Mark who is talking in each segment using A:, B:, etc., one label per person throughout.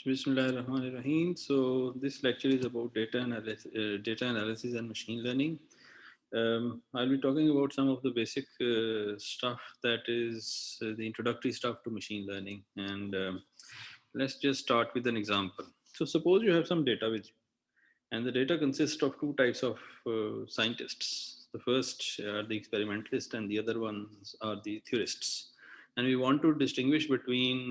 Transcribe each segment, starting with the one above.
A: Bismillahirrahmanirrahim. So this lecture is about data analysis and machine learning. I'll be talking about some of the basic stuff that is the introductory stuff to machine learning. And let's just start with an example. So suppose you have some data with you, and the data consists of two types of scientists. The first are the experimentalists, and the other ones are the theorists. And we want to distinguish between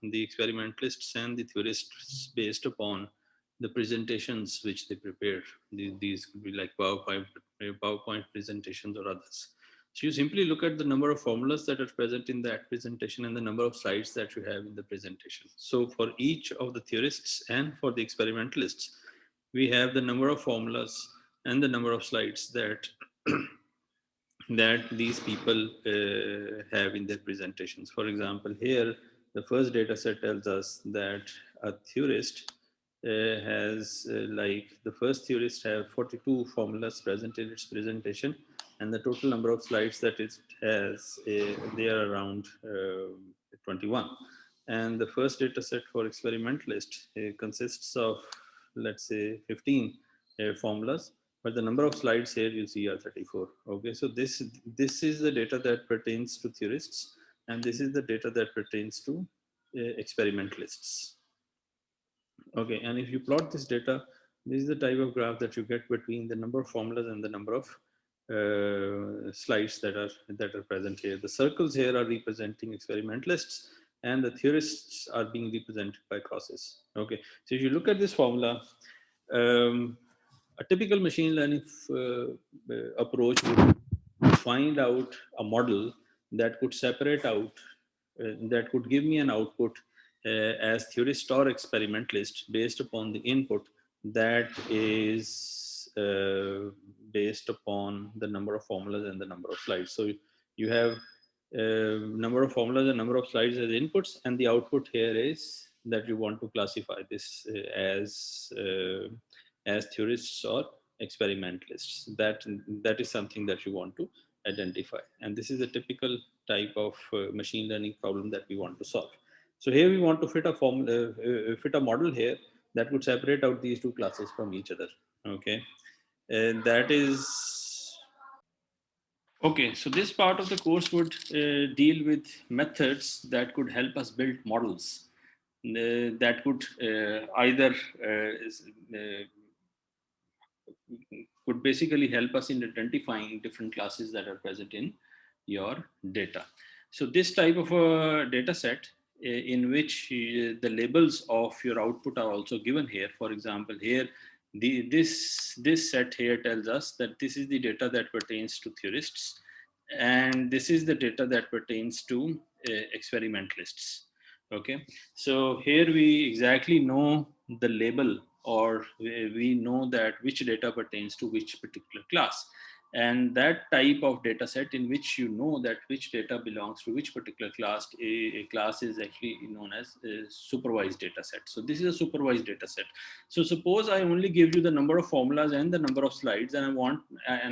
A: the experimentalists and the theorists based upon the presentations which they prepare. These could be like PowerPoint presentations or others. So you simply look at the number of formulas that are present in that presentation and the number of slides that you have in the presentation. So for each of the theorists and for the experimentalists, we have the number of formulas and the number of slides that that these people have in their presentations. For example, here the first data set tells us that a theorist has like the first theorist have 42 formulas present in its presentation, and the total number of slides that it has they are around 21. And the first data set for experimentalist consists of, let's say, 15 formulas, but the number of slides here you see are 34. Okay, so this is the data that pertains to theorists, and this is the data that pertains to experimentalists. Okay, and if you plot this data, this is the type of graph that you get between the number of formulas and the number of slides that are present here. The circles here are representing experimentalists, and the theorists are being represented by crosses. Okay, so if you look at this formula, a typical machine learning approach would find out a model that could separate out, that could give me an output as theorist or experimentalist based upon the input that is based upon the number of formulas and the number of slides. So you have number of formulas and number of slides as inputs, and the output here is that you want to classify this as theorists or experimentalists. That is something that you want to identify, and this is a typical type of machine learning problem that we want to solve. So here we want to fit a model here that would separate out these two classes from each other. Okay, and that is okay. So this part of the course would deal with methods that could help us build models that could either could basically help us in identifying different classes that are present in your data. So this type of a data set in which the labels of your output are also given here. For example, here this set here tells us that this is the data that pertains to theorists, and this is the data that pertains to experimentalists. Okay, so here we exactly know the label, or we know that which data pertains to which particular class, and that type of data set in which you know that which data belongs to which particular class, a class is actually known as a supervised data set. So this is a supervised data set. So suppose I only give you the number of formulas and the number of slides, and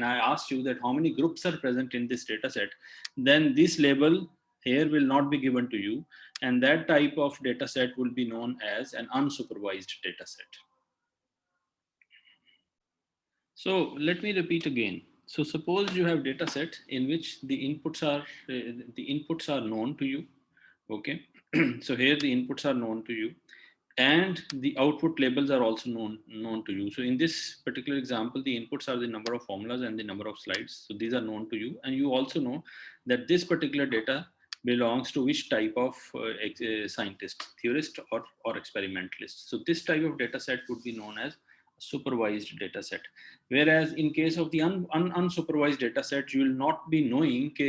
A: I asked you that how many groups are present in this data set, then this label here will not be given to you, and that type of data set will be known as an unsupervised data set. So let me repeat again. So suppose you have data set in which the inputs are known to you. Okay, so here the inputs are known to you, and the output labels are also known to you. So in this particular example, the inputs are the number of formulas and the number of slides. So these are known to you, and you also know that this particular data belongs to which type of scientist, theorist or experimentalist. So this type of data set would be known as a supervised data set. Whereas in case of the unsupervised data set, you will not be knowing कि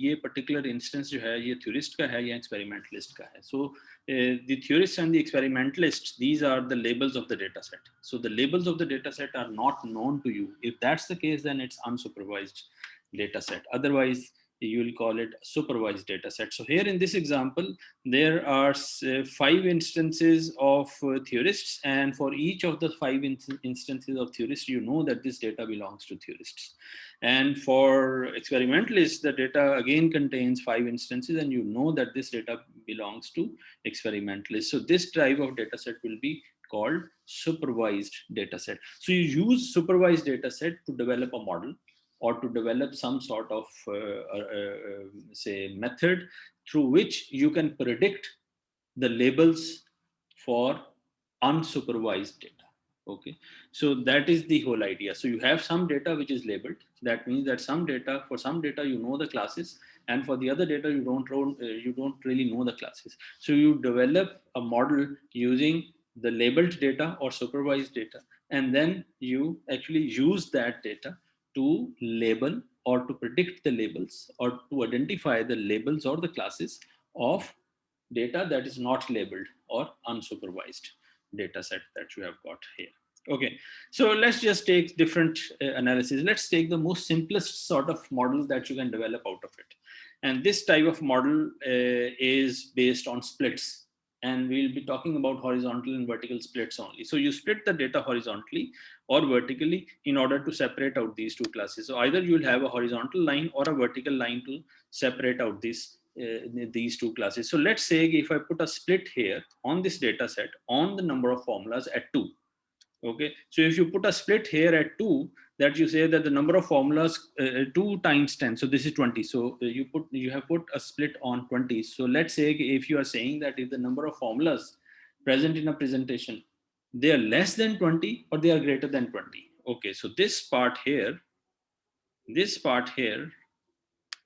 A: ये particular instance जो है ये theorist का है या experimentalist का है. So the theorists and the experimentalists, these are the labels of the data set. So the labels of the data set are not known to you. If that's the case, then it's unsupervised data set. Otherwise, you will call it a supervised data set. So here in this example, there are 5 instances of theorists, and for each of the 5 instances of theorists, you know that this data belongs to theorists. And for experimentalists, the data again contains 5 instances, and you know that this data belongs to experimentalists. So this type of data set will be called supervised data set. So you use supervised data set to develop a model, or to develop some sort of say method through which you can predict the labels for unsupervised data. Okay, so that is the whole idea. So you have some data which is labeled. That means that some data, for some data you know the classes, and for the other data you don't really know the classes. So you develop a model using the labeled data or supervised data, and then you actually use that data to label or to predict the labels or to identify the labels or the classes of data that is not labeled or unsupervised data set that you have got here. Okay, so let's just take different analysis. Let's take the most simplest sort of model that you can develop out of it. And this type of model is based on splits. And we'll be talking about horizontal and vertical splits only. So you split the data horizontally or vertically in order to separate out these two classes. So either you'll have a horizontal line or a vertical line to separate out these two classes. So let's say if I put a split here on this data set on the number of formulas at 2. Okay, so if you put a split here at 2, that you say that the number of formulas 2 times 10, so this is 20. So you have put a split on 20. So let's say if you are saying that if the number of formulas present in a presentation, they are less than 20 or they are greater than 20. Okay, so this part here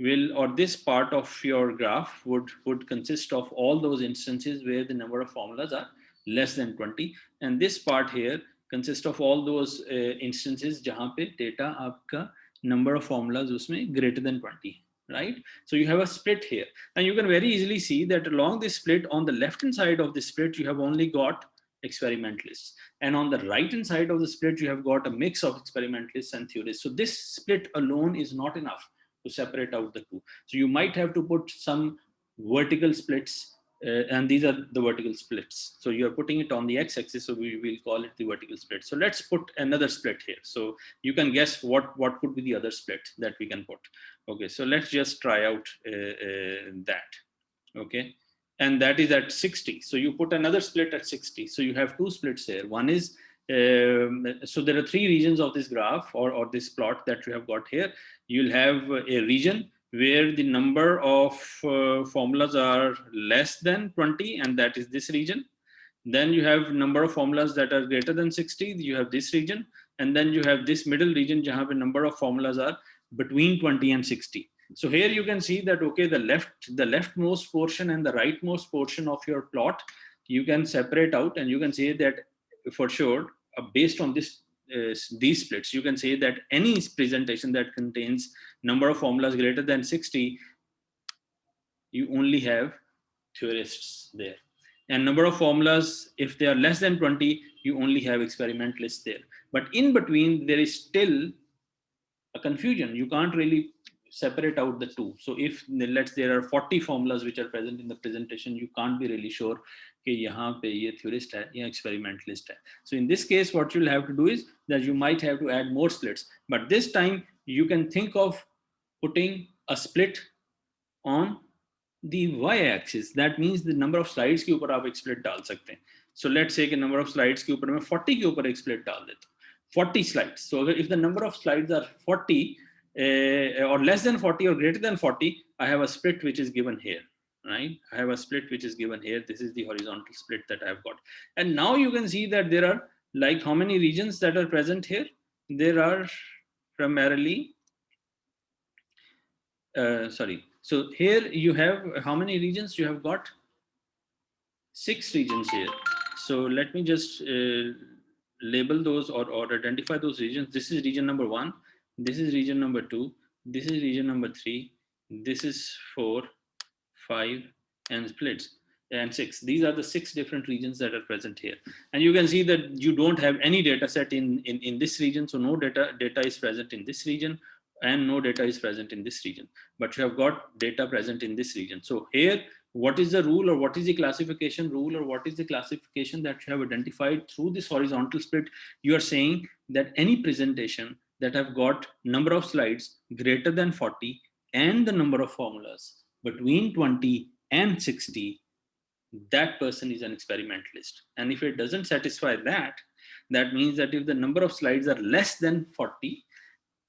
A: will, or this part of your graph would consist of all those instances where the number of formulas are less than 20, and this part here consists of all those instances jahan pe data aapka number of formulas usme greater than 20, right? So you have a split here, and you can very easily see that along this split, on the left hand side of the split you have only got experimentalists, and on the right hand side of the split you have got a mix of experimentalists and theorists. So this split alone is not enough to separate out the two. So you might have to put some vertical splits, and these are the vertical splits. So you're putting it on the x-axis, so we will call it the vertical split. So let's put another split here. So you can guess what could be the other split that we can put. Okay, so let's just try out that. Okay, and that is at 60. So you put another split at 60. So you have two splits here. One is so there are 3 regions of this graph or this plot that you have got here. You'll have a region where the number of formulas are less than 20, and that is this region. Then you have number of formulas that are greater than 60, you have this region. And then you have this middle region jahan pe number of formulas are between 20 and 60. So here you can see that, okay, the leftmost portion and the rightmost portion of your plot, you can separate out, and you can say that for sure, based on these splits, you can say that any presentation that contains number of formulas greater than 60, you only have theorists there. And number of formulas, if they are less than 20, you only have experimentalists there. But in between, there is still a confusion. You can't really separate out the two. So if there are 40 formulas which are present in the presentation, you can't be really sure कि यहाँ पे ये theorist है या experimentalist है. So in this case, what you'll have to do is that you might have to add more splits. But this time you can think of putting a split on the y-axis. That means the number of slides के ऊपर आप एक split डाल सकते हैं. So let's say कि number of slides के ऊपर मैं 40 के ऊपर एक split डाल देता हूँ. 40 slides. So if the number of slides are 40 or less than 40 or greater than 40, I have a split which is given here, right? I have a split which is given here. This is the horizontal split that I have got. And now you can see that there are like how many regions that are present here? There are primarily, so here you have how many regions? You have got 6 regions here. So let me just label those or identify those regions. This is region number 1. This is region number 2. This is region number 3. This is 4, 5, and splits. And 6. These are the 6 different regions that are present here. And you can see that you don't have any data set in this region. So no data is present in this region and no data is present in this region, but you have got data present in this region. So here, what is the rule, or what is the classification rule, or what is the classification that you have identified through this horizontal split? You are saying that any presentation that have got number of slides greater than 40 and the number of formulas between 20 and 60, that person is an experimentalist. And if it doesn't satisfy that, that means that if the number of slides are less than 40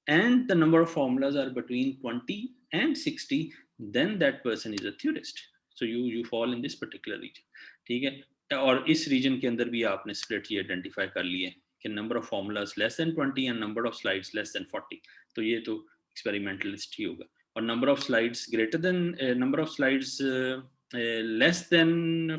A: and the number of formulas are between 20 and 60, then that person is a theorist. So you fall in this particular region. ठीक है, और इस region के अंदर भी आपने split ये identify कर लिए कि number of formulas less than 20 and number of slides less than 40, तो ये तो एक्सपेरिमेंटलिस्ट ही होगा. और number of slides greater than number of slides less than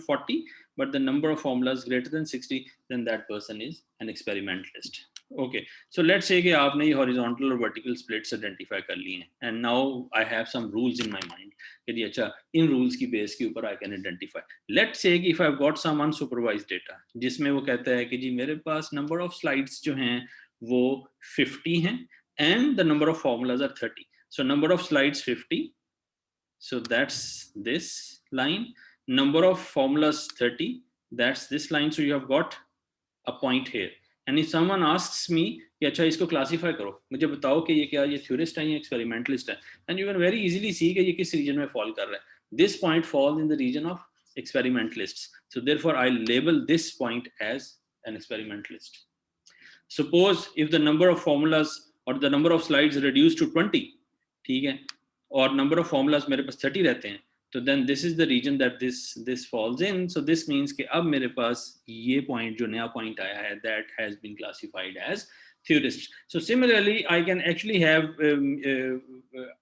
A: 40 but the number of formulas greater than 60, then that person is an experimentalist. Okay, so let's say कि आपने ये horizontal और vertical splits identify कर लिए हैं, and now I have some rules in my mind कि जी अच्छा इन rules की base के ऊपर I can identify. Let's say कि if I've got some unsupervised data जिसमें वो कहता है कि जी मेरे पास number of slides जो हैं वो 50 हैं and the number of formulas are 30. So number of slides 50. So that's this line. Number of formulas 30. That's this line. So you have got a point here. And if someone asks me कि अच्छा इसको classify करो, मुझे बताओ कि ये क्या, ये theorist है या experimentalist है, and you can very easily see कि ये किस region में fall कर रहा है. This point falls in the region of experimentalists. So therefore I label this point as an experimentalist. Suppose if the number of formulas or the number of slides reduced to 20, ठीक है, और number of formulas मेरे पास 30 रहते हैं, तो then this is the region that this falls in. So this means कि अब मेरे पास ये point जो नया point आया है, that has been classified as theorist. So similarly, I can actually have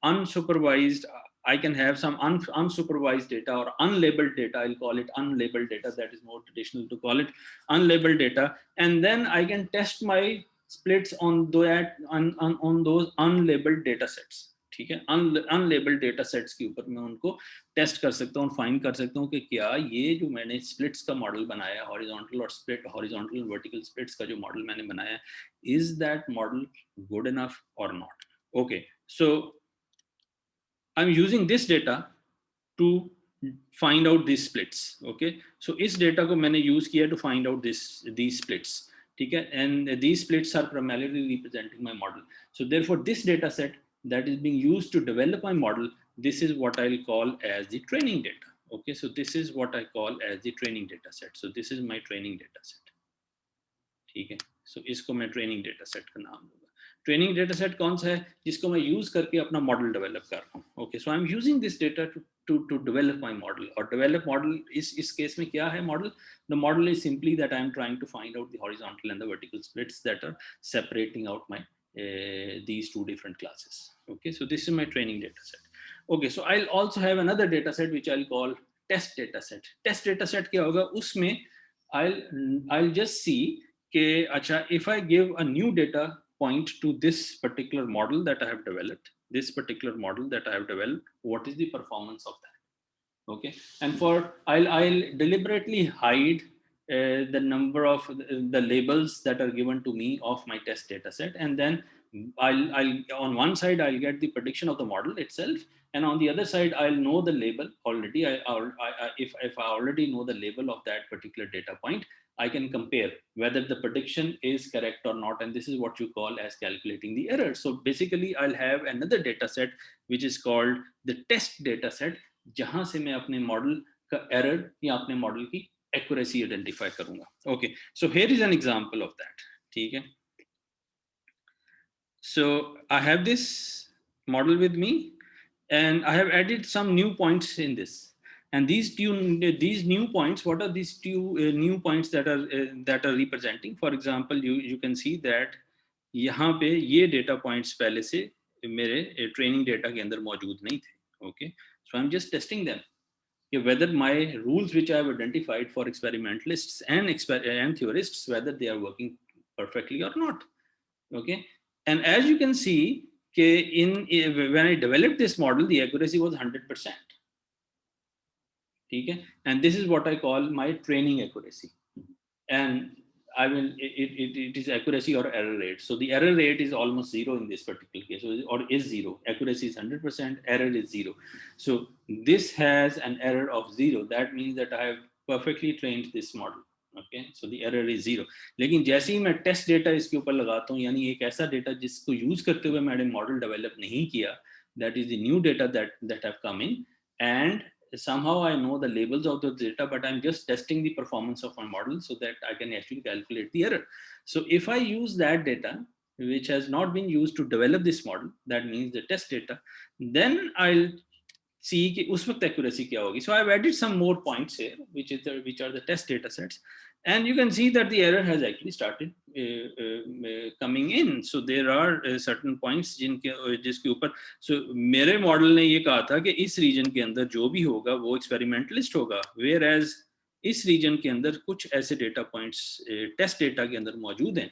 A: unsupervised. I can have some unsupervised data or unlabeled data. I'll call it unlabeled data. That is more traditional to call it unlabeled data. And then I can test my splits on that on those unlabeled data sets. ठीक है, unlabelled data sets के ऊपर मैं उनको test कर सकता हूँ, find कर सकता हूँ कि क्या ये जो मैंने स्प्लिट्स का मॉडल बनाया, हॉरिजॉन्टल और स्प्लिट, हॉरिजॉन्टल वर्टिकल स्प्लिट्स का जो मॉडल मैंने बनाया, is that model good enough और not. Okay, so I am using this data to find out this splits. Okay, so इस डेटा को मैंने यूज किया to find out these splits. ठीक है, and these splits are primarily representing my model. So therefore this data set that is being used to develop my model, this is what I'll call as the training data. Okay, so this is what I call as the training data set. So this is my training data set. ठीक है, so इसको मैं training data set का नाम दूंगा. Training data set कौन सा है जिसको मैं यूज करके अपना मॉडल डेवलप कर रहा हूँ. Okay, so I am using this data to develop my model. Or develop model इस केस में क्या है model? The model is simply that I am trying to find out the horizontal and the vertical splits that are separating out my these two different classes. Okay, so this is my training data set. Okay, so I'll also have another data set which I'll call test data set. Test data set क्या होगा, उसमें I'll just see कि अच्छा if I give a new data point to this particular model that I have developed, what is the performance of that? Okay, and for I'll deliberately hide the number of the labels that are given to me of my test data set, and then I'll on one side I'll get the prediction of the model itself, and on the other side I'll know the label already. If I already know the label of that particular data point, I can compare whether the prediction is correct or not, and this is what you call as calculating the error. So basically I'll have another data set which is called the test data set, जहां से मैं अपने model का error या अपने model की accuracy identify करूंगा. Okay, so here is an example of that. ठीक है, so I have this model with me and I have added some new points in this, and these new points, what are these two new points that are representing? For example, you can see that यहाँ पे ये data points पहले से मेरे training data के अंदर मौजूद नहीं थे. Okay, so I'm just testing them, whether my rules which I have identified for experimentalists and theorists, whether they are working perfectly or not. Okay, and as you can see when I developed this model, the accuracy was 100%. Okay, and this is what I call my training accuracy. And I will, it is accuracy or error rate. So the error rate is almost zero in this particular case, or is zero. Accuracy is 100%, error is zero. So this has an error of zero. That means that I have perfectly trained this model. Okay, so the error is zero. लेकिन जैसे ही मैं test data इसके ऊपर लगाता हूँ, यानी एक ऐसा डेटा जिसको यूज करते हुए मैंने मॉडल डेवलप नहीं किया, that is the new data that have come in, and somehow I know the labels of the data, but I'm just testing the performance of my model so that I can actually calculate the error. So if I use that data, which has not been used to develop this model, that means the test data, then I'll see कि उस वक्त accuracy क्या होगी. So I've added some more points here, which are the test data sets, and you can see that the error has actually started coming in. So there are certain points जिसके ऊपर, so मेरे model ने ये कहा था कि इस region के अंदर जो भी होगा वो एक्सपेरिमेंटलिस्ट होगा, whereas इस रीजन के अंदर कुछ ऐसे डेटा पॉइंट्स टेस्ट डेटा के अंदर मौजूद हैं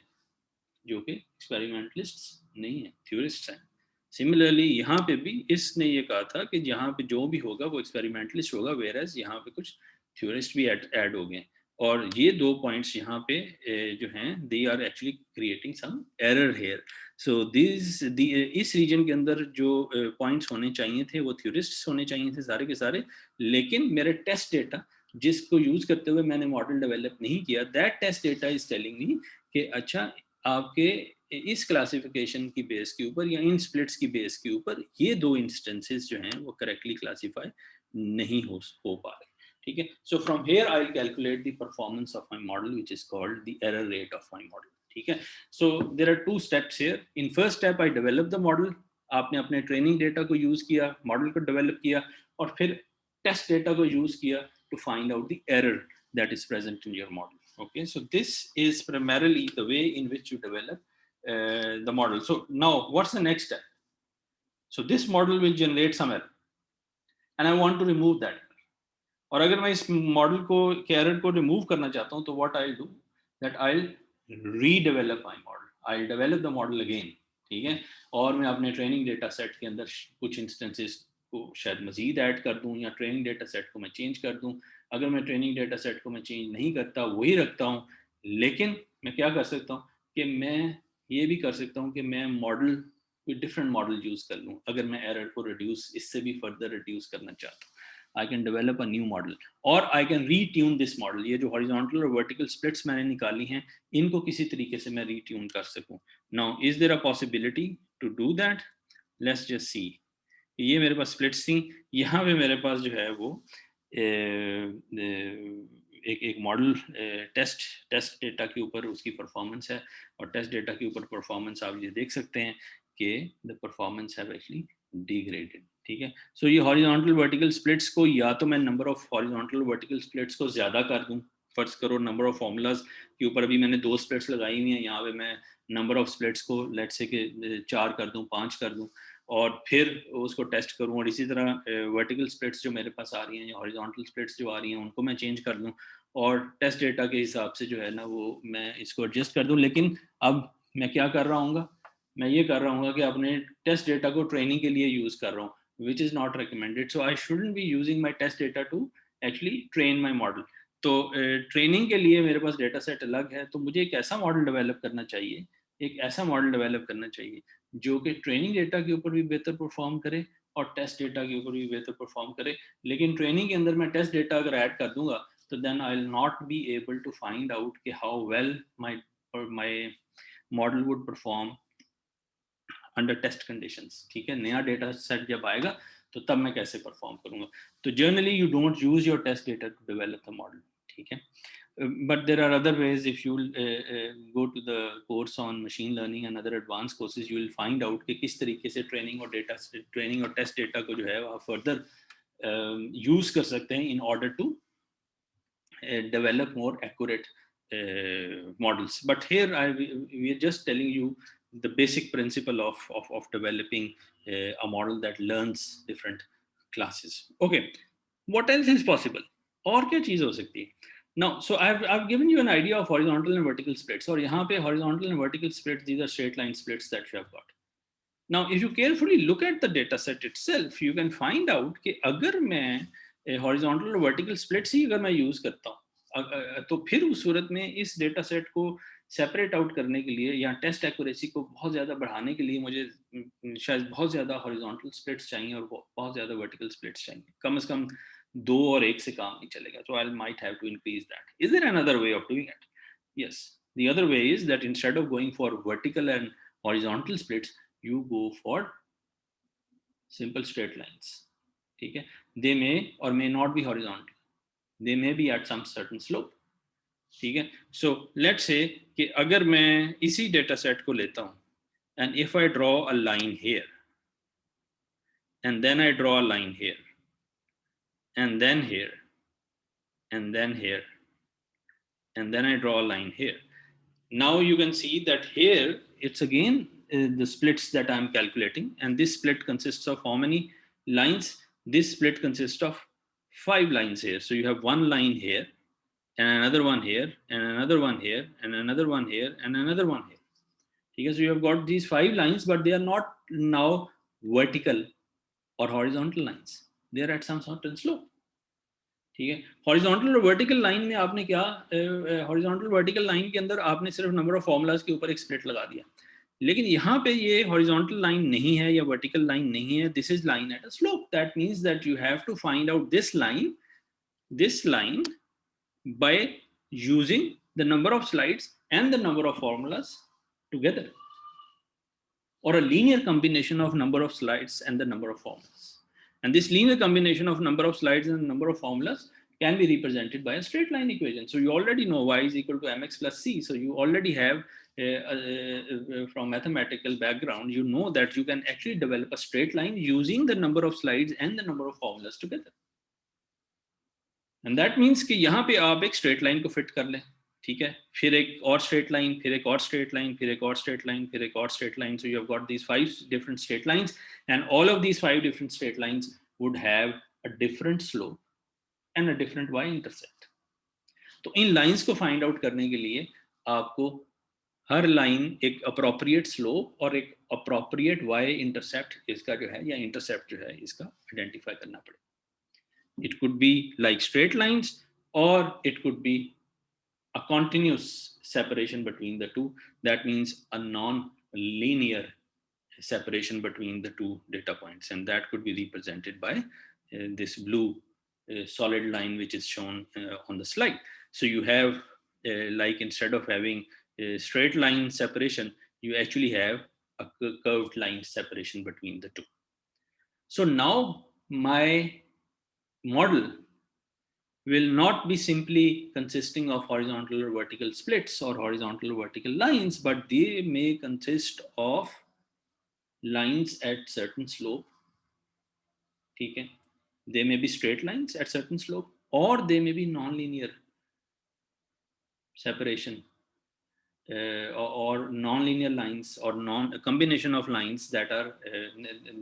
A: जो कि एक्सपेरिमेंटलिस्ट नहीं है, थ्योरिस्ट हैं. सिमिलरली यहाँ पे भी इसने ये कहा था कि यहाँ पे जो भी होगा वो एक्सपेरिमेंटलिस्ट होगा, वेरएज यहाँ पे कुछ थ्योरिस्ट भी ऐड हो गए. और ये दो पॉइंट्स यहाँ पे जो हैं, they are actually creating some error here. So this इस रीजन के अंदर जो पॉइंट्स होने चाहिए थे वो थ्योरिस्ट्स होने चाहिए थे सारे के सारे, लेकिन मेरे टेस्ट डेटा जिसको यूज करते हुए मैंने मॉडल डेवलप नहीं किया, that test data is telling me कि अच्छा आपके इस क्लासिफिकेशन की बेस के ऊपर या इन स्प्लिट्स की बेस के ऊपर ये दो इंस्टेंसेस जो हैं वो करेक्टली क्लासिफाई नहीं हो पा रहे. ठीक है. So from here I will calculate the performance of my model which is called the error rate of my model. ठीक है. So there are two steps here. In first step I develop the model. आपने अपने training data को use किया, model को develop किया, और फिर टेस्ट डेटा को यूज किया to find out the error that is present in your model. Okay, so this is primarily the way in which you develop the model. So now what's the next step? So this model will generate some error and I want to remove that. और अगर मैं इस model को के error को remove करना चाहता हूं तो what I'll do, that I'll redevelop my model. I'll develop the model again. ठीक है. और मैं अपने ट्रेनिंग डेटा सेट के अंदर कुछ इंस्टेंसेस को शायद मजीद ऐड कर दूं, या ट्रेनिंग डेटा सेट को मैं चेंज कर दूं. अगर मैं ट्रेनिंग डेटा सेट को मैं चेंज नहीं करता, वही रखता हूं, लेकिन मैं क्या कर सकता हूं कि मैं ये भी कर सकता हूं कि मैं मॉडल कोई डिफरेंट मॉडल यूज कर लूं. अगर मैं एरर को रिड्यूस, इससे भी फर्दर रिड्यूस करना चाहता हूं, I can develop a new model or I can retune this model. ये जो horizontal और vertical splits मैंने निकाली हैं, इनको किसी तरीके से मैं retune कर सकूं. Now, is there a possibility to do that? Let's just see. ये मेरे पास splits थी. यहाँ पे मेरे पास जो है वो एक मॉडल टेस्ट डेटा के ऊपर उसकी परफॉर्मेंस है, और टेस्ट डेटा के ऊपर परफॉर्मेंस आप ये देख सकते हैं कि the performance have actually degraded. ठीक है. सो ये हॉरिजॉन्टल वर्टिकल स्प्लिट्स को, या तो मैं number of horizontal vertical splits को ज्यादा कर दूं. फर्ज करो नंबर ऑफ फॉर्मूलाज के ऊपर अभी मैंने 2 स्प्लिट्स लगाई हुई हैं, यहाँ पे मैं नंबर ऑफ स्प्लिट्स को लेट्स से कि 4 कर दूं, 5 कर दूं, और फिर उसको टेस्ट करूं. और इसी तरह वर्टिकल स्प्लिट्स जो मेरे पास आ रही हैं या हॉरिजॉन्टल स्प्लिट्स जो आ रही हैं उनको मैं चेंज कर दूं, और टेस्ट डेटा के हिसाब से जो है ना वो मैं इसको एडजस्ट कर दूं. लेकिन अब मैं क्या कर रहा हूँ, मैं ये कर रहा हूँ कि अपने टेस्ट डेटा को ट्रेनिंग के लिए यूज कर रहा हूँ, which is not recommended. So I shouldn't be using my test data to actually train my model. तो ट्रेनिंग के लिए मेरे पास डेटा सेट अलग है, तो मुझे एक ऐसा मॉडल डेवलप करना चाहिए, एक ऐसा मॉडल डेवलप करना चाहिए जो कि ट्रेनिंग डेटा के ऊपर भी बेहतर परफॉर्म करे और टेस्ट डेटा के ऊपर भी बेहतर परफॉर्म करे. लेकिन ट्रेनिंग के अंदर मैं टेस्ट डेटा अगर ऐड कर दूंगा तो then I will not be able to find out कि how well my model would perform under test conditions. ठीक है. नया डेटा सेट जब आएगा तो तब मैं कैसे परफॉर्म करूंगा. तो generally you don't use your test data to develop the model. ठीक है. But there are other ways. If you go to the course on machine learning and other advanced courses, you will find out कि किस तरीके से training और test data को जो है वह फर्दर यूज कर सकते हैं in order to develop more accurate models. But here we are just telling you the basic principle of developing a model that learns different classes. Okay, what else is possible? और क्या चीज हो सकती है? Now, so I've given you an idea of horizontal and vertical splits. और यहाँ पे horizontal and vertical splits, these are straight line splits that you have got. Now, if you carefully look at the data set itself, you can find out कि अगर मैं horizontal और vertical splits ही अगर मैं use करता हूँ, तो फिर उस सूरत में इस डेटा सेट को सेपरेट आउट करने के लिए या टेस्ट एक्यूरेसी को बहुत ज़्यादा बढ़ाने के लिए मुझे शायद बहुत ज़्यादा हॉरिजॉन्टल स्प्लिट्स चाहिए और बहुत ज़्यादा वर्टिकल स्प्लिट्स चाहिए. कम से कम 2 और 1 से काम नहीं चलेगा. So I might have to increase that. Is there another way of doing it? Yes. The other way is that instead of going for vertical and horizontal splits, you go for simple straight lines. ठीक है. They may or may not be horizontal. They may be at some certain slope. ठीक है. So let's say कि अगर मैं इसी data set को लेता हूँ and if I draw a line here and then I draw a line here and then here and then here and then I draw a line here. Now you can see that here it's again the splits that I'm calculating, and this split consists of how many lines? This split consists of 5 lines here. So you have one line here and another one here and another one here and another one here and another one here. Because you have got these 5 lines, but they are not now vertical or horizontal lines. They are at some certain slope. ठीक है. Horizontal और vertical line में आपने क्या, horizontal vertical line के अंदर आपने सिर्फ नंबर ऑफ फॉर्मूलाज के ऊपर एक स्प्लिट लगा दिया, लेकिन यहाँ पे ये हॉरिजॉन्टल लाइन नहीं है या वर्टिकल लाइन नहीं है. This is line at a slope. That means that you have to find out this line by using the number of slides and the number of formulas together, or a linear combination of number of slides and the number of formulas. And this linear combination of number of slides and number of formulas can be represented by a straight line equation. So you already know y is equal to mx plus c. So you already have from mathematical background, you know that you can actually develop a straight line using the number of slides and the number of formulas together. And that means कि यहाँ पे आप एक straight line को fit कर लें. ठीक है. फिर एक और straight line, फिर एक और straight line, फिर एक और straight line, फिर एक और straight line. So you have got these 5 different straight lines, and all of these 5 different straight lines would have a different slope and a different y-intercept. तो इन lines को find out करने के लिए आपको हर line एक appropriate slope और एक appropriate y-intercept इसका जो है या intercept जो है इसका identify करना पड़ेगा. It could be like straight lines, or it could be a continuous separation between the two. That means a non-linear separation between the two data points, and that could be represented by this blue solid line which is shown on the slide. So you have like instead of having a straight line separation, you actually have a curved line separation between the two. So now my model will not be simply consisting of horizontal or vertical splits or horizontal or vertical lines, but they may consist of lines at certain slope. ठीक है. They may be straight lines at certain slope, or they may be non-linear separation or non-linear lines, or a combination of lines that are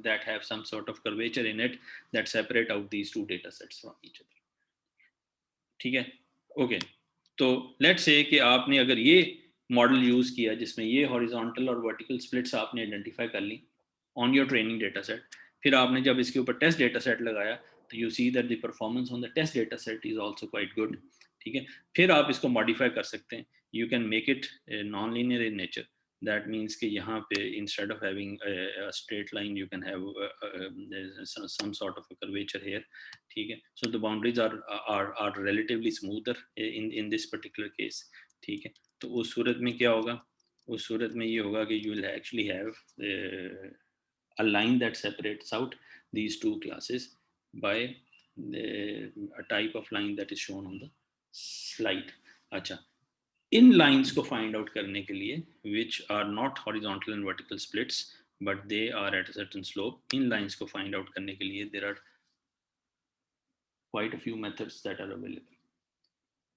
A: that have some sort of curvature in it that separate out these two data sets from each other. ठीक है. Okay. तो let's say कि आपने अगर ये model use किया जिसमें ये हॉरिजॉन्टल और वर्टिकल स्प्लिट्स आपने आइडेंटिफाई कर ली on your training data set, फिर आपने जब इसके ऊपर टेस्ट डेटा सेट लगाया तो you see that the performance on the test data set is also quite good. ठीक है. फिर आप इसको मॉडिफाई कर सकते हैं. You can make it non linear in nature. That means कि यहाँ पे instead of having a straight line, you can have some sort of a curvature here. ठीक है. So the boundaries are relatively smoother in this particular case. ठीक है. तो उस सूरत में क्या होगा? उस सूरत में ये होगा कि you will actually have a line that separates out these two classes by a type of line that is shown on the slide. अच्छा. इन लाइंस को फाइंड आउट करने के लिए which are not horizontal and vertical splits but they are at a certain slope, इन lines को find out करने के लिए there are quite a few methods that are available.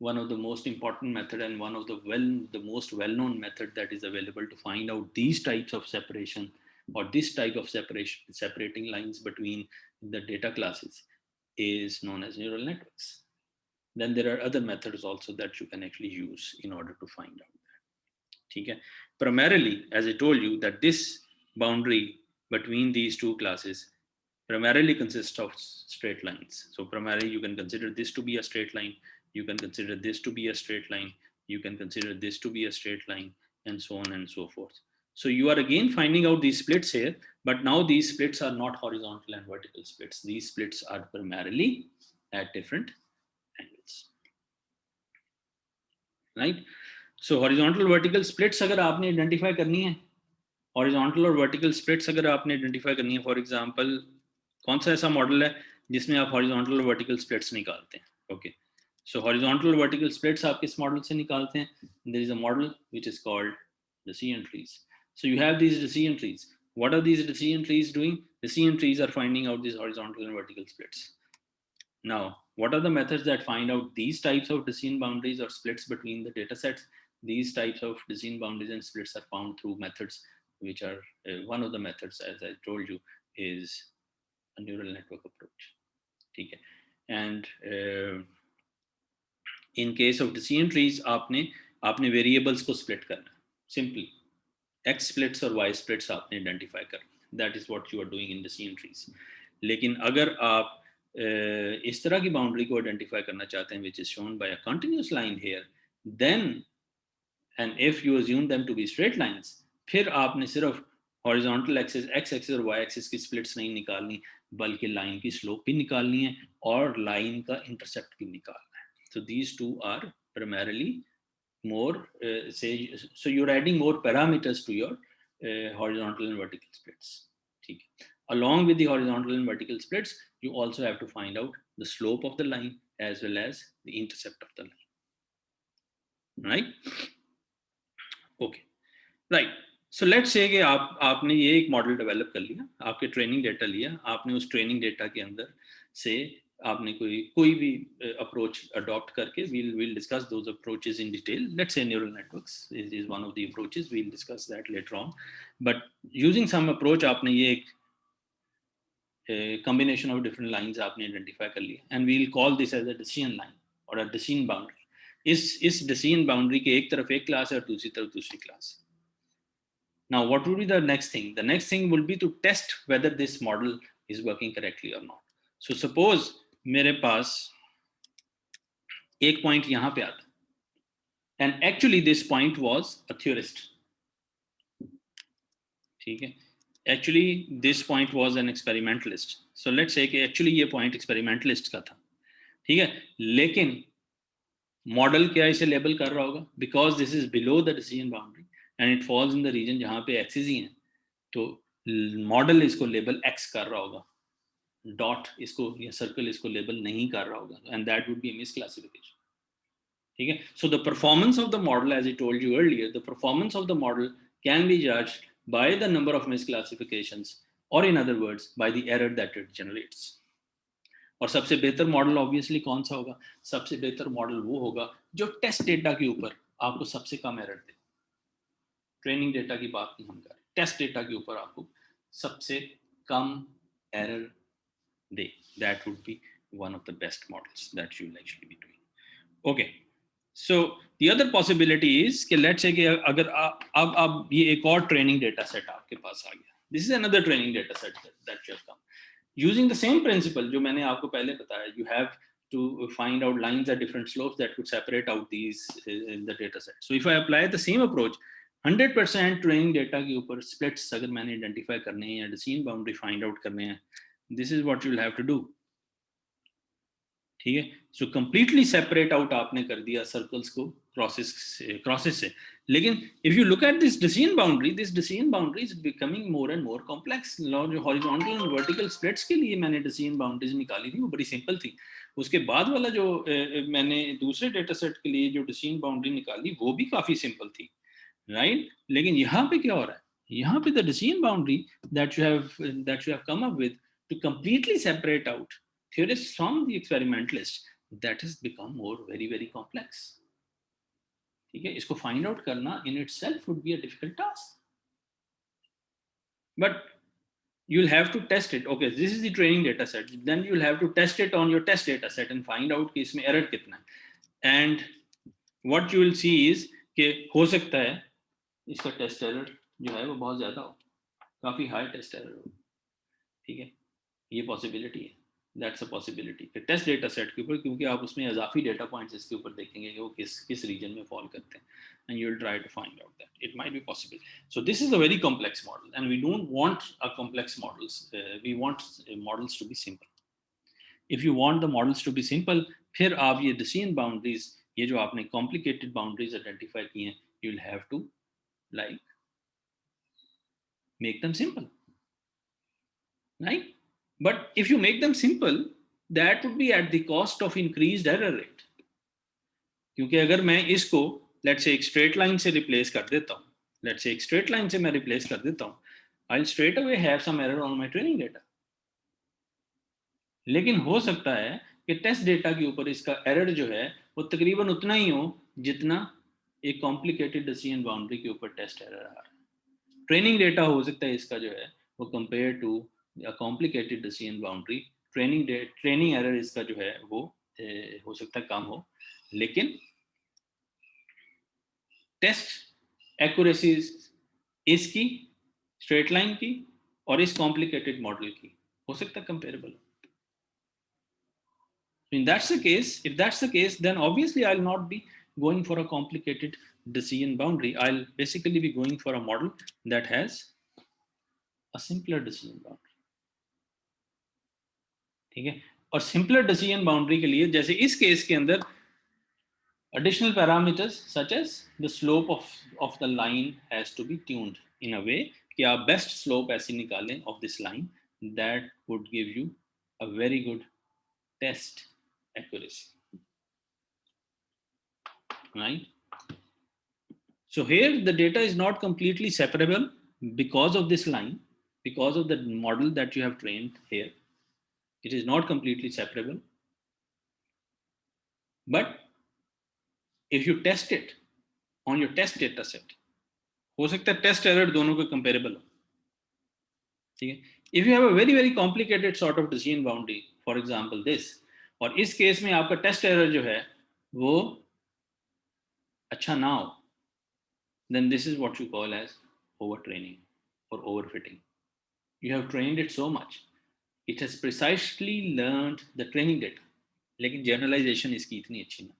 A: One of the most important method and one of the most well-known method that is available to find out these types of separation or this type of separation, separating lines between the data classes, is known as neural networks. Then there are other methods also that you can actually use in order to find out that. ठीक है. Primarily, as I told you, that this boundary between these two classes primarily consists of straight lines. So primarily you can consider this to be a straight line. you can consider this to be a straight line, you can consider this to be a straight line, and so on and so forth. So you are again finding out these splits here, but now these splits are not horizontal and vertical splits. These splits are primarily at different angles, right? So horizontal vertical splits अगर आपने identify करनी है, horizontal और vertical splits अगर आपने identify करनी है, for example कौन सा ऐसा मॉडल है जिसमें आप हॉरिजॉन्टल और वर्टिकल स्प्लिट्स निकालते हैं? ओके, सो हॉरिजॉन्टल और वर्टिकल स्प्लिट्स आप किस मॉडल से निकालते हैं? There is a model which is called decision trees. So you have these decision trees. What are these decision trees doing? Decision trees are finding out these horizontal and vertical splits. Now, what are the methods that find out these types of decision boundaries or splits between the data sets? These types of decision boundaries and splits are found through methods which are one of the methods, as I told you, is a neural network approach. Okay. And in case of decision trees, आपने variables को split करना, simply x splits और y splits आपने identify करना. That is what you are doing in decision trees. लेकिन अगर आप इस तरह की बाउंड्री को आइडेंटिफाई करना चाहते हैं, which is shown by a continuous line here, then and if you assume them to be straight lines, फिर आपने सिर्फ हॉरिजॉन्टल एक्सिस x एक्सिस और y एक्सिस की स्प्लिट्स नहीं निकालनी, बल्कि लाइन की स्लोप भी निकालनी है और लाइन का इंटरसेप्ट भी निकालना है. So these two are primarily more so you're adding more parameters to your horizontal and vertical splits. ठीक है. Along with the horizontal and vertical splits, you also have to find out the slope of the line as well as the intercept of the line. Right? Okay. Right. So let's say कि आपने ये एक model develop कर लिया, आपके training data लिया, आपने उस ट्रेनिंग डेटा के अंदर से आपने कोई भी अप्रोच अडॉप्ट करके, we'll discuss those approaches in detail. Let's say neural networks is one of the approaches. We'll discuss that later on. But using some approach, आपने ये एक combination of different lines आपने identify कर लिया, and we'll call this as a decision line or a decision boundary. इस decision boundary के एक तरफ एक क्लास है और दूसरी तरफ दूसरी क्लास है. Now, what would be the next thing? The next thing will be to test whether this model is working correctly or not. So suppose मेरे पास एक point यहाँ पे आता, and actually this point was a theorist. ठीक है? Actually this point was an experimentalist. So let's say कि actually ये point experimentalist का था. ठीक है? लेकिन मॉडल क्या इसे लेबल कर रहा होगा? Because this is below the decision boundary and it falls in the region जहाँ पे एक्सिस ही हैं, तो मॉडल इसको लेबल एक्स कर रहा होगा, डॉट इसको या सर्कल इसको लेबल नहीं कर रहा होगा, and that would be misclassification. ठीक है. So the performance of the model, as I told you earlier, the performance of the model can be judged by the number of misclassifications, और in other words by the error that it generates. और सबसे बेहतर model obviously कौन सा होगा? सबसे बेहतर model वो होगा जो टेस्ट डेटा के ऊपर आपको सबसे कम एरर दे. ट्रेनिंग डेटा की बात नहीं हम कर रहे, टेस्ट डेटा के ऊपर आपको सबसे कम एरर दे. That would be one of the best models that you'll actually be doing. Okay. So the other possibility is कि let's say कि अगर अब ये एक और ट्रेनिंग डेटा सेट आपके पास आ गया. This is another training data set that you have come. Using the same principle जो मैंने आपको पहले बताया, you have to find out lines at different slopes that could separate out these in the data set. So if I apply the same approach, 100% training data के ऊपर splits अगर मैंने identify करने हैं या डिसीजन बाउंड्री फाइंड आउट करने हैं, this is what you'll have to do. ठीक है. सो कंप्लीटली सेपरेट आउट आपने कर दिया सर्कल्स को क्रॉसेस से. लेकिन if you look at this decision boundary is becoming more and more complex. जो हॉरिजॉन्टल एंड वर्टिकल स्प्लिट्स के लिए मैंने डिसीजन बाउंड्रीज निकाली थी वो बड़ी सिंपल थी. उसके बाद वाला जो मैंने दूसरे डेटा सेट के लिए जो डिसीजन बाउंड्री निकाली वो भी काफी सिंपल थी, राइट? लेकिन यहाँ पे क्या हो रहा है? यहाँ पे the decision boundary that you have come up with two completely separate out theorists from the experimentalists, that has become more very complex. ठीक है. इसको find out करना in itself would be a difficult task, but you'll have to test it. Okay, this is the training data set, then you'll have to test it on your test data set and find out कि इसमें error कितना है. And what you will see is कि हो सकता है इसका test error जो है वो बहुत ज्यादा हो, काफी हाई टेस्ट एरर हो. ठीक है, ये पॉसिबिलिटी है. दैट्स अ पॉसिबिलिटी कि टेस्ट डेटा सेट के ऊपर, क्योंकि आप उसमें इजाफी डेटा पॉइंट्स इसके ऊपर देखेंगे कि वो किस किस रीजन में फॉल करते हैं, and you will try to find out that it might be possible. So this is a very complex model and we don't want a complex models, we want models to be simple. If you want the models to be simple, फिर आप ये decision boundaries, ये जो आपने complicated boundaries identify की हैं, you will have to like make them simple, right? But if you make them simple, that would be at the cost of increased error rate. क्योंकि अगर मैं इसको लेट्स से एक स्ट्रेट लाइन से replace कर देता हूँ, लेट्स से एक स्ट्रेट लाइन से मैं रिप्लेस कर देता हूँ, I straight away have some error on my training data. लेकिन हो सकता है कि टेस्ट डेटा के ऊपर इसका एरर जो है वो तकरीबन उतना ही हो जितना एक कॉम्प्लिकेटेड डिसीजन बाउंड्री के ऊपर टेस्ट एरर आ रहा है. ट्रेनिंग डेटा हो सकता है इसका जो है वो compare to a complicated decision boundary, training error इसका जो है वो हो सकता है कम हो, लेकिन टेस्ट एक्यूरेसी इसकी स्ट्रेट लाइन की और इस कॉम्प्लिकेटेड मॉडल की हो सकता है comparable. In that's the case, if that's the case, then obviously I'll not be going for a complicated decision boundary. I'll basically be going for a model that has a simpler decision boundary. ठीक है. और simpler decision boundary के लिए, जैसे इस case के अंदर, additional parameters such as the slope of the line has to be tuned in a way कि आप best slope ऐसी निकालें of this line that would give you a very good test accuracy, right? So here the data is not completely separable because of this line, because of the model that you have trained here. It is not completely separable, but if you test it on your test data set, हो सकता है test error दोनों के comparable हो. ठीक है. If you have a very very complicated sort of decision boundary, for example this, और इस केस में आपका टेस्ट एरर जो है वो अच्छा ना हो, then this is what you call as overtraining or overfitting. You have trained it so much, it has precisely learned the training data, लेकिन जनरलाइजेशन इसकी इतनी अच्छी ना.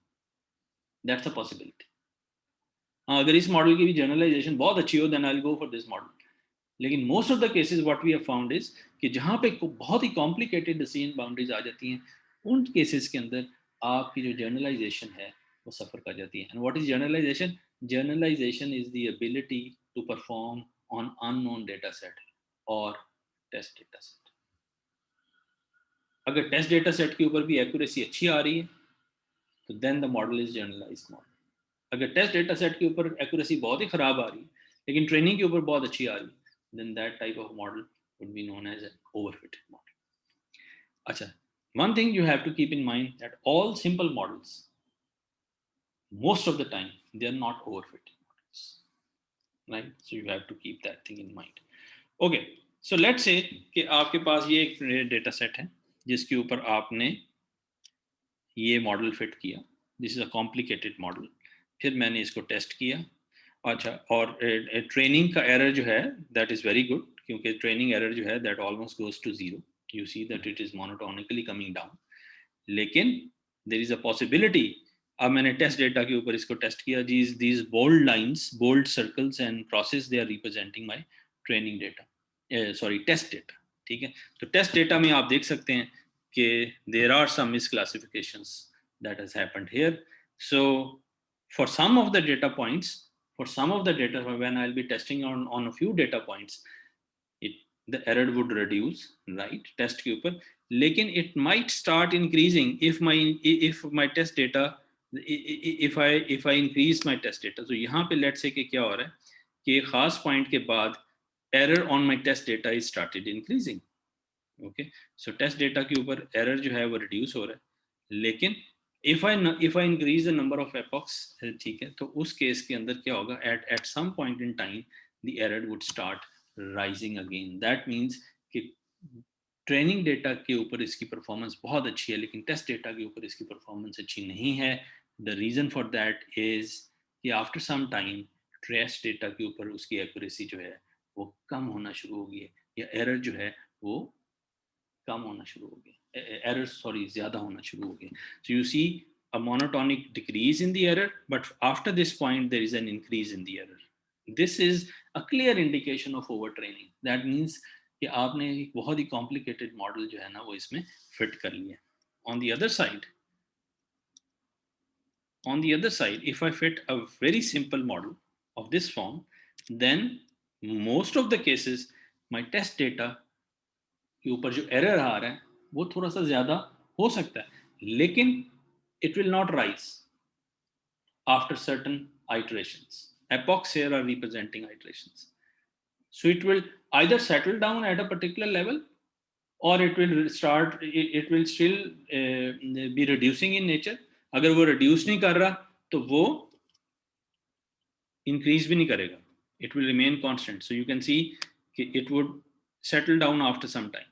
A: That's a possibility. हाँ, अगर इस मॉडल की भी जनरलाइजेशन बहुत अच्छी हो, then I will go for this model. लेकिन most of the cases what we have found is कि जहाँ पे बहुत ही कॉम्प्लिकेटेड डिसीजन बाउंड्रीज आ जाती हैं, उन केसेस के अंदर आपकी जो जनरलाइजेशन है वो सफर कर जाती है. And what is generalisation? Generalisation is the ability to perform on unknown data set और टेस्ट डेटा सेट. अगर टेस्ट डेटा सेट के ऊपर भी एक्यूरेसी अच्छी आ रही है तो then the model is generalised model. अगर टेस्ट डेटा सेट के ऊपर एक्यूरेसी बहुत ही खराब आ रही है लेकिन ट्रेनिंग के ऊपर बहुत अच्छी आ रही है, then that type of model would be known as an overfitted model. Acha, one thing you have to keep in mind that all simple models, most of the time, they are not overfitted models, right? So you have to keep that thing in mind. Okay, so let's say कि आपके पास ये एक data set है जिसके ऊपर आपने ये model fit किया. This is a complicated model. फिर मैंने इसको टेस्ट किया. अच्छा, और ट्रेनिंग का एरर जो है दैट इज़ वेरी गुड, क्योंकि ट्रेनिंग एरर जो है that almost goes to zero. You see that it is monotonically coming down. लेकिन देयर इज़ अ पॉसिबिलिटी, अब मैंने टेस्ट डेटा के ऊपर इसको टेस्ट किया, these bold lines, bold circles and crosses, they are representing my training data, sorry test data. ठीक है. तो टेस्ट डेटा में आप देख सकते हैं कि there are some misclassifications that has happened here. So for some of the data points, for some of the data, when I'll be testing on a few data points, it the error would reduce, right, test के ऊपर. लेकिन it might start increasing if my test data, if I increase my test data. So यहाँ पे let's say कि क्या हो रहा है कि एक खास point के बाद error on my test data is started increasing. Okay, so test data के ऊपर error जो है वो reduce हो रहा है. लेकिन if I increase the number of epochs, ठीक है, तो उस केस के अंदर क्या होगा, at some point in time the error would start rising again. That means कि ट्रेनिंग डेटा के ऊपर इसकी परफॉर्मेंस बहुत अच्छी है लेकिन टेस्ट डेटा के ऊपर इसकी परफॉर्मेंस अच्छी नहीं है. The reason for that is कि after some time test data के ऊपर उसकी एक्यूरेसी जो है वो कम होना शुरू हो गई है, या एरर जो है वो कम होना शुरू हो गया. errors sorry ज़्यादा होना शुरू हो गए. So you see a monotonic decrease in the error, but after this point there is an increase in the error. This is a clear indication of overtraining. That means कि आपने एक बहुत ही complicated model जो है ना वो इसमें fit कर लिया. On the other side, if I fit a very simple model of this form, then most of the cases my test data के ऊपर जो एरर आ रहा है वो थोड़ा सा ज्यादा हो सकता है, लेकिन it will not rise after certain iterations. Epochs here are representing iterations. So it will either settle down at a particular level, or it will start, it will still be reducing in nature. अगर वो reduce नहीं कर रहा तो वो increase भी नहीं करेगा. It will remain constant. So you can see it would settle down after some time.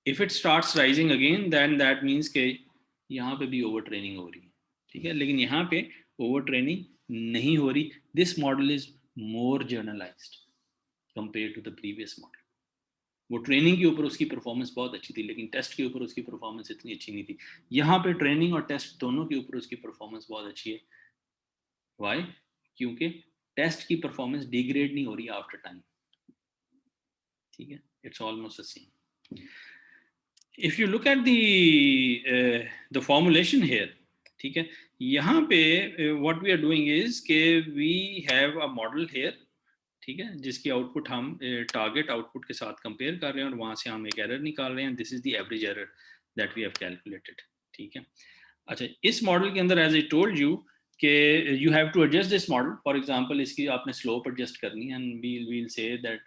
A: If it starts rising again, then that means कि यहाँ पे भी ओवर ट्रेनिंग हो रही है. ठीक है, लेकिन यहाँ पे ओवर ट्रेनिंग नहीं हो रही. This model is more generalised compared to the previous model. वो ट्रेनिंग के ऊपर उसकी परफॉर्मेंस बहुत अच्छी थी, लेकिन टेस्ट के ऊपर उसकी परफॉर्मेंस इतनी अच्छी नहीं थी. यहाँ पे ट्रेनिंग और टेस्ट दोनों के ऊपर उसकी परफॉर्मेंस बहुत अच्छी है. वाई? क्योंकि टेस्ट की परफॉर्मेंस डिग्रेड नहीं हो रही आफ्टर टाइम. ठीक है, it's almost the same. If you look at the formulation here, ठीक है, यहाँ पे what we are doing is कि we have a model here, ठीक है, जिसकी आउटपुट हम टारगेट आउटपुट के साथ कंपेयर कर रहे हैं और वहाँ से हम एक एरर निकाल रहे हैं. This is the average error that we have calculated. ठीक है. अच्छा, इस मॉडल के अंदर एज आई टोल्ड यू कि you have to adjust this model. For example इसकी आपने स्लोप एडजस्ट करनी है, and we will say that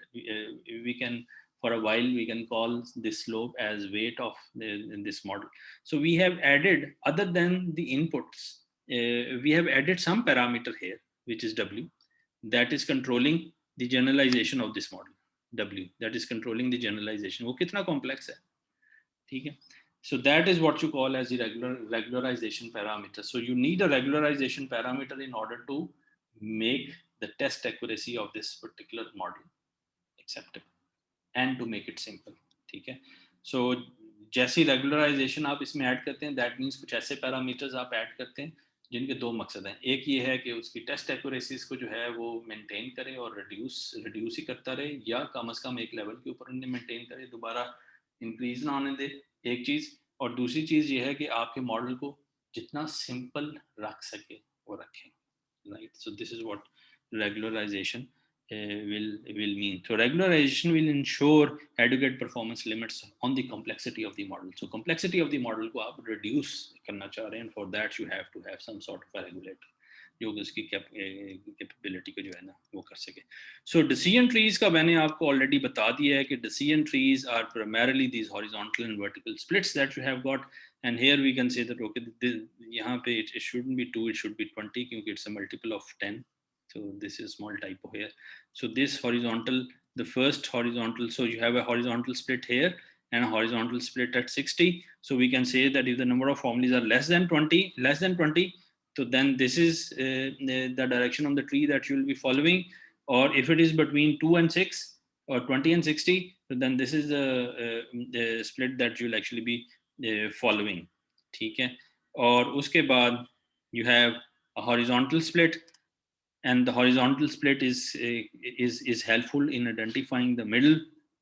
A: we can for a while we can call this slope as weight of this model. So we have added, other than the inputs, we have added some parameter here which is w, that is controlling the generalization of this model. W, that is controlling the generalization. वो कितना complex है. ठीक है. So that is what you call as the regularization parameter. So you need a regularization parameter in order to make the test accuracy of this particular model acceptable and to make it simple. ठीक है. So जैसी regularization आप इसमें add करते हैं, that means कुछ ऐसे parameters आप ऐड करते हैं जिनके दो मकसद हैं. एक ये है कि उसकी टेस्ट एक्यूरेसीज को जो है वो मेंटेन करे और रिड्यूस ही करता रहे, या कम से कम एक लेवल के ऊपर उन्हें मेंटेन करे, दोबारा इंक्रीज ना होने दे. एक चीज़. और दूसरी चीज़ ये है कि आपके मॉडल को जितना सिंपल रख सके वो रखें. Right. So this is what regularization will mean. So regularization will ensure adequate performance limits on the complexity of the model. So complexity of the model को आप reduce करना चाह रहे हैं, and for that you have to have some sort of a regulator जो उसकी capability को जो है ना वो कर सके. So decision trees का मैंने आपको already बता दिया है कि decision trees are primarily these horizontal and vertical splits that you have got, and here we can say that okay, यहाँ पे it shouldn't be 2, it should be 20 क्योंकि it's a multiple of 10. So this is small typo here. So this horizontal, the first horizontal, so you have a horizontal split here and a horizontal split at 60. So we can say that if the number of formulas are less than 20, so then this is the direction on the tree that you will be following. Or if it is between 2 and 6 or 20 and 60, so then this is the split that you will actually be following. ठीक है. और उसके बाद you have a horizontal split, and the horizontal split is helpful in identifying the middle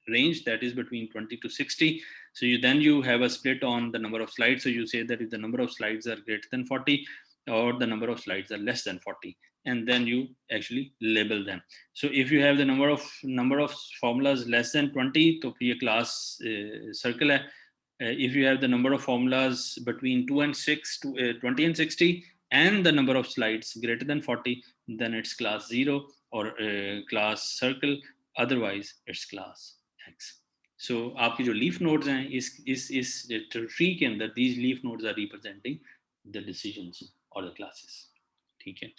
A: range, that is between 20 to 60. So you have a split on the number of slides. So you say that if the number of slides are greater than 40 or the number of slides are less than 40, and then you actually label them. So if you have the number of formulas less than 20, तो ये class circle है. If you have the number of formulas between 2 and 6 to 20 and 60 and the number of slides greater than 40, then it's class 0 or class circle, otherwise it's class X. So आपकी जो leaf nodes हैं इस tree के अंदर, these leaf nodes are representing the decisions or the classes. ठीक है.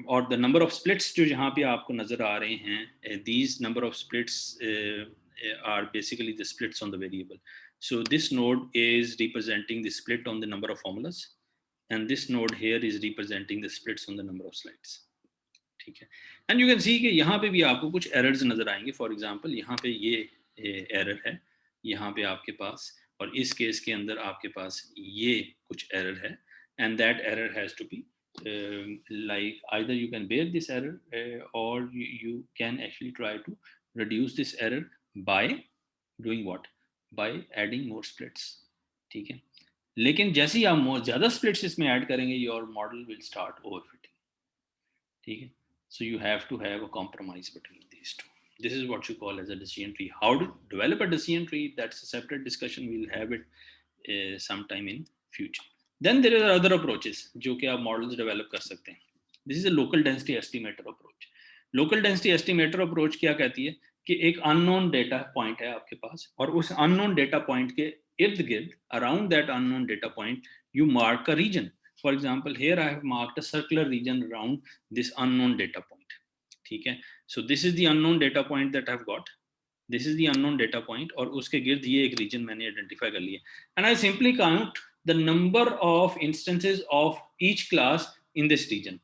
A: और the number of splits जो यहाँ पे आपको नजर आ रहे हैं, these number of splits are basically the splits on the variable. So this node is representing the split on the number of formulas, and this node here is representing the splits on the number of slides. ठीक है. And you can see कि यहाँ पे भी आपको कुछ errors नजर आएंगे. For example, यहाँ पे ये error है,
B: यहाँ पे आपके पास, और इस केस के अंदर आपके पास ये कुछ एरर है, and that error has to be like either you can bear this error or you can actually try to reduce this error by doing what, by adding more splits. ठीक है, लेकिन जैसे ही आप ज़्यादा splits इसमें add करेंगे your model will start overfitting. ठीक है, so you have to have a compromise between these two. This is what you call as a decision tree. How to develop a decision tree, that's a separate discussion. We'll have it sometime in future. Then there are other approaches जो कि आप models develop कर सकते हैं. This is a local density estimator approach. Local density estimator approach क्या कहती है कि एक unknown data point है आपके पास, और उस unknown data point के इर्द गिर्द, around that unknown data point, you mark a region. For example, here I have marked a circular region around this unknown data point. ठीक है, so this is the unknown data point that I've got. This is the unknown data point, और उसके गिर्द ये एक region मैंने identify कर लिया, and I simply count the number of instances of each class in this region.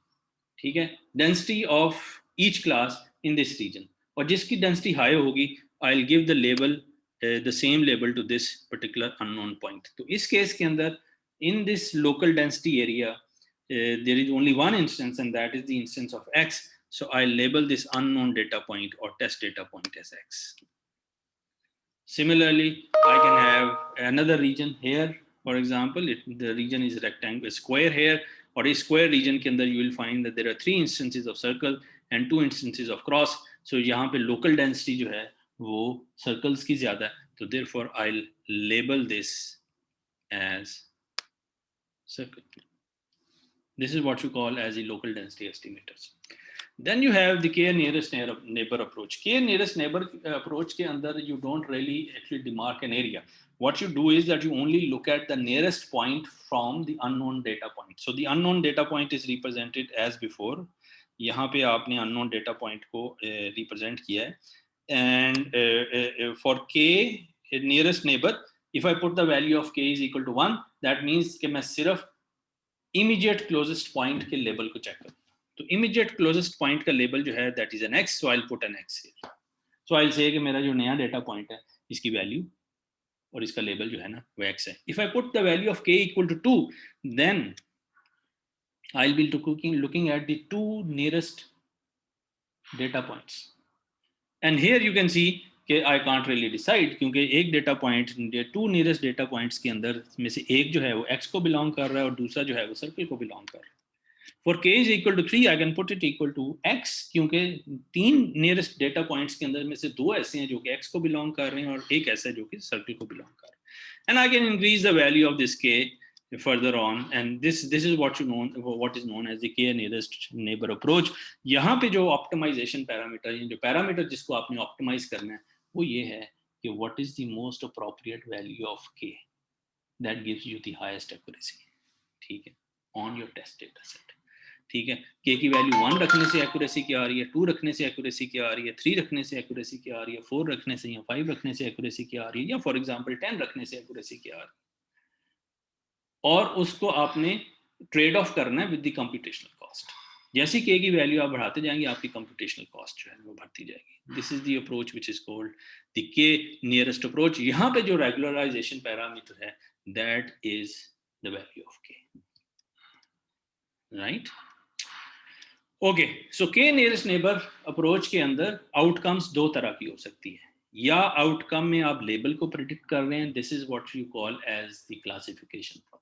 B: ठीक है, density of each class in this region, और जिसकी density high होगी I'll give the label the same label to this particular unknown point. तो इस case के अंदर in this local density area there is only one instance, and that is the instance of X. So I'll label this unknown data point or test data point as X. Similarly, I can have another region here. For example, the region is rectangle, square here, or a square region के अंदर you will find that there are 3 instances of circle and 2 instances of cross. So यहाँ पे local density जो है वो circles की ज़्यादा है, तो therefore I'll label this as circle. This is what you call as the local density estimators. Then you have the CareNearest neighbor approach. CareNearest neighbor approach के अंदर you don't really actually demark an area. What you do is that you only look at the nearest point from the unknown data point. So the unknown data point is represented as before. यहाँ पे आपने unknown data point को represent किया है. And for K nearest neighbor, if I put the value of K is equal to 1, that means कि मैं सिर्फ immediate closest point के लेबल को चेक करूँ. तो immediate closest point का लेबल जो है that is an X, so I'll put an X here. So I'll say कि मेरा जो नया data point है इसकी value और इसका लेबल जो है ना वो X है. If I put the value of K equal to 2, then I'll be looking at the 2 nearest data points. And here you can see कि I can't really decide, क्योंकि एक data point, 2 nearest data points के अंदर में से एक जो है वो X को belong कर रहा है और दूसरा जो है वो circle को belong कर रहा है. For K is equal to 3, I can put it equal to X, क्योंकि 3 nearest data points के अंदर में से 2 ऐसे हैं जो कि X को belong कर रहे हैं और एक ऐसा है जो कि circle को belong कर रहा है. And I can increase the value of this K further on, and this is what is known as the CareNearest neighbor approach. यहाँ पे जो optimization parameter, जो parameter जिसको आपने optimize करना है वो ये है कि what is the most appropriate value of K that gives you the highest accuracy. ठीक है, on your test data set. ठीक है, K की वैल्यू 1 रखने से एक्यूरेसी क्या आ रही है, 2 रखने से एक्यूरेसी क्या आ रही है, 3 रखने से एक्यूरेसी क्या आ रही है, 4 रखने से या 5 रखने से एक्यूरेसी क्या आ रही है, या फॉर एग्जांपल 10 रखने से एक्यूरेसी क्या आ रही है, और उसको आपने ट्रेड ऑफ करना है विद द कंप्यूटेशनल कॉस्ट. जैसी K की वैल्यू आप बढ़ाते जाएंगे आपकी कंप्यूटेशनल कॉस्ट जो है वो बढ़ती जाएगी. This is the approach which is called the CareNearest approach. यहाँ पे जो रेगुलराइजेशन पैरामीटर है that is the value of K, right. Okay, so CareNearest neighbour approach के अंदर आउटकम्स 2 तरह की हो सकती है. या आउटकम में आप लेबल को प्रेडिक्ट कर रहे हैं, this is what you call as the classification problem.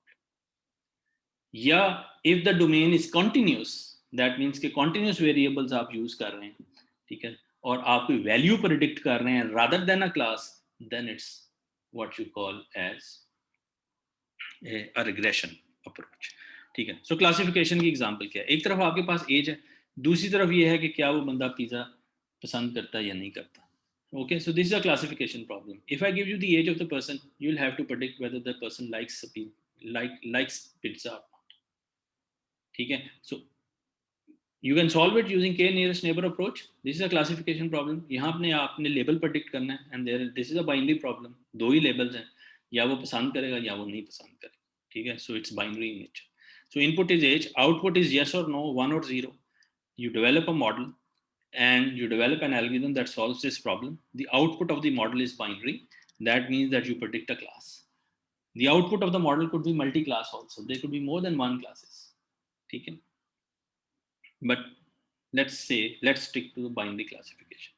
B: या if the domain is continuous, that means कि कंटिन्यूअस वेरिएबल्स आप यूज कर रहे हैं, ठीक है, और आप कोई वैल्यू प्रेडिक्ट कर रहे हैं rather than a class, then it's what you call as a regression approach. ठीक है, सो क्लासिफिकेशन की एग्जांपल क्या है. एक तरफ आपके पास एज है, दूसरी तरफ ये है कि क्या वो बंदा पिज्जा पसंद करता है या नहीं करता. Okay, so this is a classification problem. If I give you the age of the person, you'll have to predict whether the person likes pizza or not. ठीक है, so you can solve it using CareNearest neighbor approach. This is a classification problem. यहाँ आपने label predict करना है, and this is a binary problem. 2 he labels हैं, या वो पसंद करेगा या वो नहीं पसंद करेगा. ठीक है, so it's binary in nature. So input is age, output is yes or no, 1 or 0. You develop a model and you develop an algorithm that solves this problem. The output of the model is binary, That means that you predict a class. The output of the model could be multi-class also. There could be more than one classes. Okay? But let's stick to the binary classification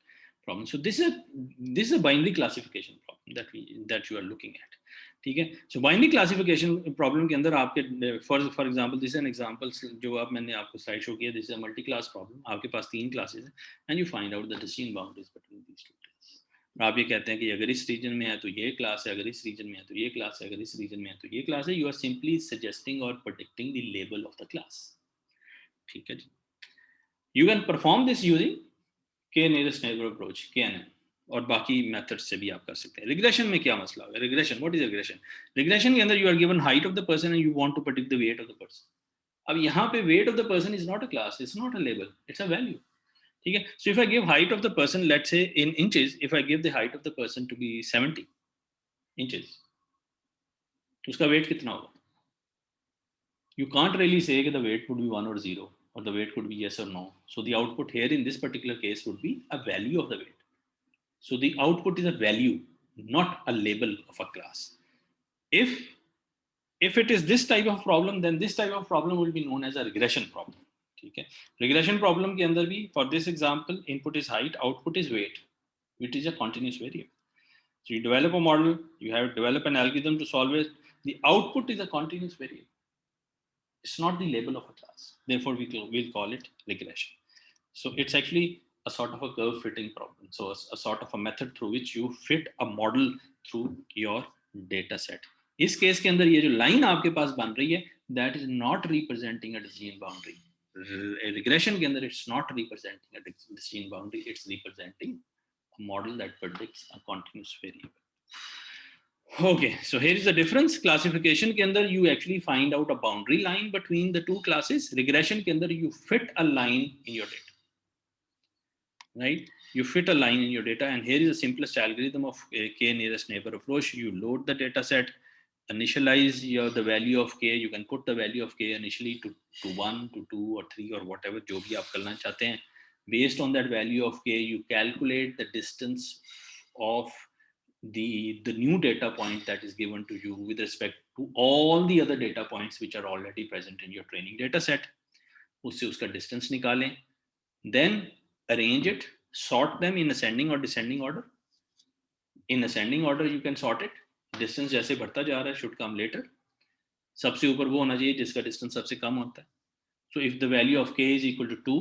B: problem. So this is a binary classification problem that you are looking at. ठीक है. So binary classification problem के अंदर आपके for example, this is an example जो आप मैंने आपको slide show किया. This is a multi-class problem. आपके पास 3 classes हैं and you find out the decision boundaries between these 2 classes. आप ये कहते हैं कि अगर इस रीजन में है तो ये क्लास है, अगर इस रीजन में है तो ये क्लास है, अगर इस रीजन में है तो ये क्लास है. You are simply suggesting or predicting the label of the class. ठीक है जी. You can perform this using CareNearest neighbor approach, KNN, और बाकी मेथड्स से भी आप कर सकते हैं. रिग्रेशन में क्या मसला होगा? Regression, what is regression? Regression के अंदर you are given height of the person and you want to predict the weight of the person. अब यहाँ पे weight of the person is not a class, it's not a label, it's a value. ठीक है. So if I give height of the person, let's say in inches, if I give the height of the person to B 70 inches, तो उसका wait कितना होगा? You can't really say that the weight would be 1 or 0, or the weight could be yes or no. So the output here in this particular case would be a value of the weight. So the output is a value, not a label of a class. If it is this type of problem, then this type of problem will be known as a regression problem. Okay. Regression problem के अंदर भी, for this example, input is height, output is weight, which is a continuous variable. So you develop a model, you have developed an algorithm to solve it. The output is a continuous variable. It's not the label of a class. Therefore, we'll call it regression. So it's actually a sort of a curve fitting problem. So a sort of a method through which you fit a model through your data set. इस case के अंदर ये जो line आपके पास बन रही है, that is not representing a decision boundary. Regression के अंदर it's not representing a decision boundary. It's representing a model that predicts a continuous variable. Okay, so here is the difference. Classification के अंदर you actually find out a boundary line between the two classes. Regression के अंदर you fit a line in your data, right? You fit a line in your data, and here is the simplest algorithm of K-nearest neighbor approach. You load the data set, initialize the value of K. You can put the value of K initially to 1, to 2, or 3, or whatever जो भी आप करना चाहते हैं. Based on that value of K, you calculate the distance of the new data point that is given to you with respect to all the other data points which are already present in your training data set. उससे उसका distance निकालें, then arrange it, sort them in ascending or descending order. In ascending order you can sort it. Distance जैसे बढ़ता जा रहा है should come later. सबसे ऊपर वो होना चाहिए जिसका distance सबसे कम होता है. So if the value of K is equal to 2,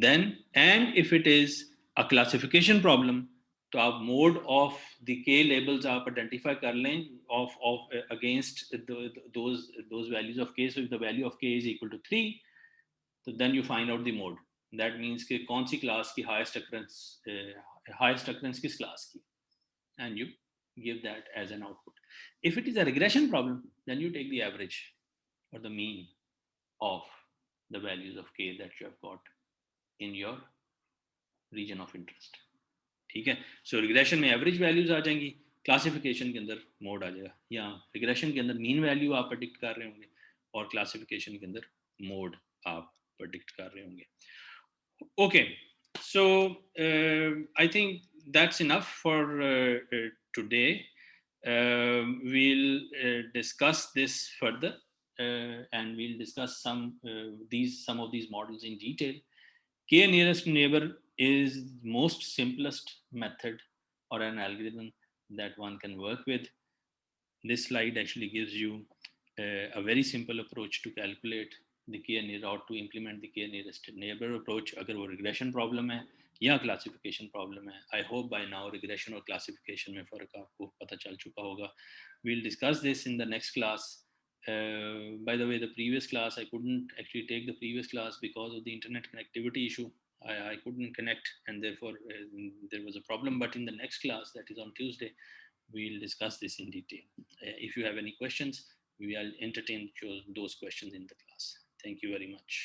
B: then, and if it is a classification problem, तो आप मोड ऑफ द के लेबल्स आप आइडेंटिफाई कर लें of against those values of k. So if the value of k is equal to 3, so then you find out the mode. That means कि कौन सी class की highest occurrence किस class की, and you give that as an output. If it is a regression problem, then you take the average or the mean of the values of k that you have got in your region of interest. ठीक है. सो regression में average values आ जाएंगी, classification के अंदर mode आ जाएगा, या regression के अंदर मीन वैल्यू आप प्रेडिक्ट कर रहे होंगे और क्लासिफिकेशन के अंदर मोड आप प्रेडिक्ट कर रहे होंगे. Okay, so I think that's enough for today. We'll discuss this further, and we'll discuss some of these models in detail. K-nearest neighbor is most simplest method or an algorithm that one can work with. This slide actually gives you a very simple approach to calculate the K-nearest or to implement the K-nearest neighbor approach. अगर वो regression problem है या classification problem है, I hope by now regression और classification में फ़र्क आपको पता चल चुका होगा. We'll discuss this in the next class. By the way, the previous class, I couldn't actually take the previous class because of the internet connectivity issue. I couldn't connect, and therefore there was a problem. But in the next class, that is on Tuesday, we'll discuss this in detail. If you have any questions, we will entertain those questions in the class. Thank you very much.